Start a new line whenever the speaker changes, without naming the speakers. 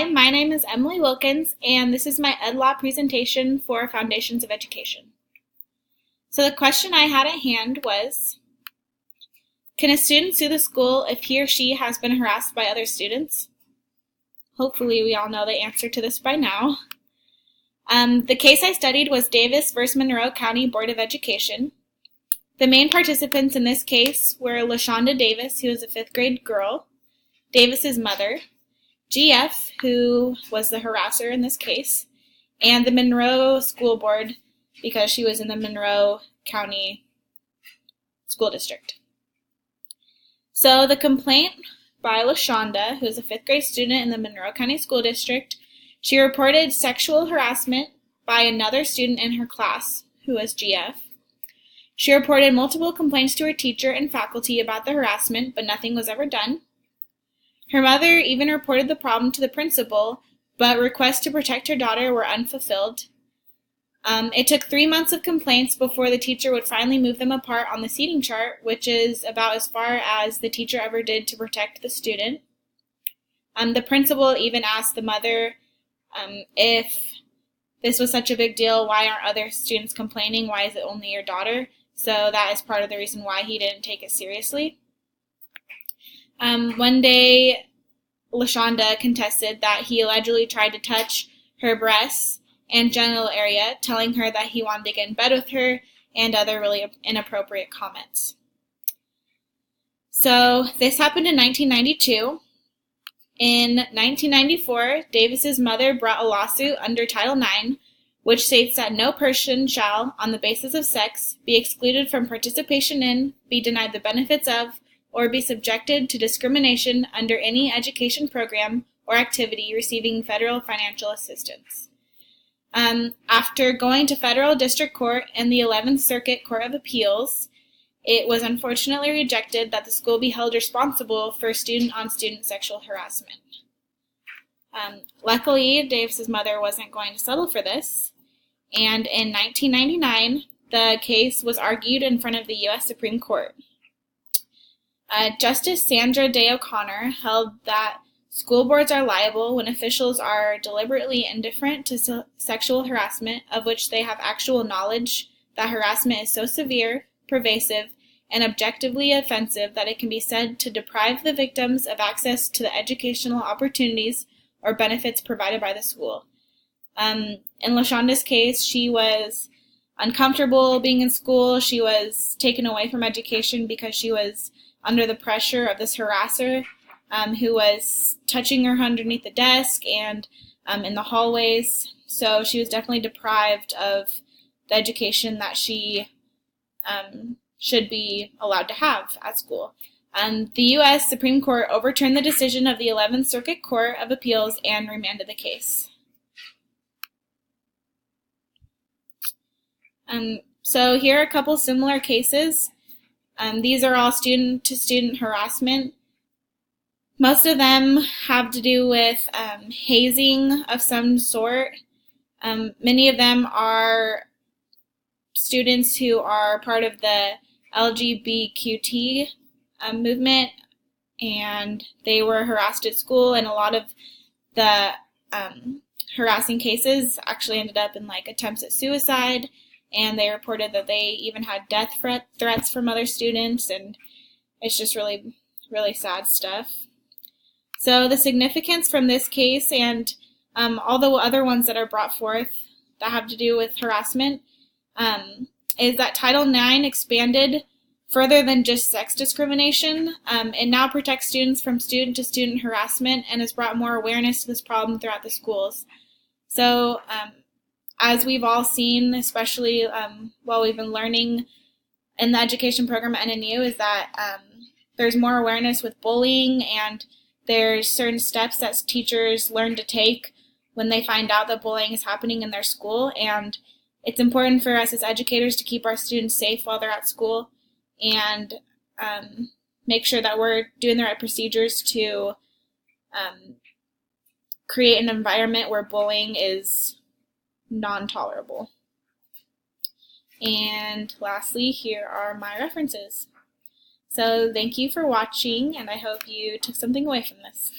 Hi, my name is Emily Wilkins, and this is my EdLaw presentation for Foundations of Education. So the question I had at hand was, can a student sue the school if he or she has been harassed by other students? Hopefully we all know the answer to this by now. The case I studied was Davis v. Monroe County Board of Education. The main participants in this case were LaShonda Davis, who was a 5th grade girl, Davis's mother, GF, who was the harasser in this case, and the Monroe School Board, because she was in the Monroe County School District. So the complaint by LaShonda, who is a 5th grade student in the Monroe County School District, she reported sexual harassment by another student in her class, who was GF. She reported multiple complaints to her teacher and faculty about the harassment, but nothing was ever done. Her mother even reported the problem to the principal, but requests to protect her daughter were unfulfilled. It took 3 months of complaints before the teacher would finally move them apart on the seating chart, which is about as far as the teacher ever did to protect the student. The principal even asked the mother if this was such a big deal, why aren't other students complaining? Why is it only your daughter? So that is part of the reason why he didn't take it seriously. One day, LaShonda contested that he allegedly tried to touch her breasts and genital area, telling her that he wanted to get in bed with her and other really inappropriate comments. So this happened in 1992. In 1994, Davis's mother brought a lawsuit under Title IX, which states that no person shall, on the basis of sex, be excluded from participation in, be denied the benefits of, or be subjected to discrimination under any education program or activity receiving federal financial assistance. After going to federal district court and the 11th Circuit Court of Appeals, it was unfortunately rejected that the school be held responsible for student-on-student sexual harassment. Luckily, Davis's mother wasn't going to settle for this, and in 1999, the case was argued in front of the U.S. Supreme Court. Justice Sandra Day O'Connor held that school boards are liable when officials are deliberately indifferent to sexual harassment of which they have actual knowledge that harassment is so severe, pervasive, and objectively offensive that it can be said to deprive the victims of access to the educational opportunities or benefits provided by the school. In LaShonda's case, she was uncomfortable being in school. She was taken away from education because she was under the pressure of this harasser who was touching her underneath the desk and in the hallways. So she was definitely deprived of the education that she should be allowed to have at school. The U.S. Supreme Court overturned the decision of the 11th Circuit Court of Appeals and remanded the case. So here are a couple similar cases. These are all student-to-student harassment. Most of them have to do with hazing of some sort. Many of them are students who are part of the LGBTQ movement, and they were harassed at school, and a lot of the harassing cases actually ended up in attempts at suicide, and they reported that they even had death threats from other students, and it's just really, really sad stuff. So the significance from this case and all the other ones that are brought forth that have to do with harassment is that Title IX expanded further than just sex discrimination. It now protects students from student-to-student harassment and has brought more awareness to this problem throughout the schools. So as we've all seen, especially while we've been learning in the education program at NNU, is that there's more awareness with bullying, and there's certain steps that teachers learn to take when they find out that bullying is happening in their school. And it's important for us as educators to keep our students safe while they're at school and make sure that we're doing the right procedures to create an environment where bullying is non-tolerable. And lastly, here are my references. So thank you for watching, and I hope you took something away from this.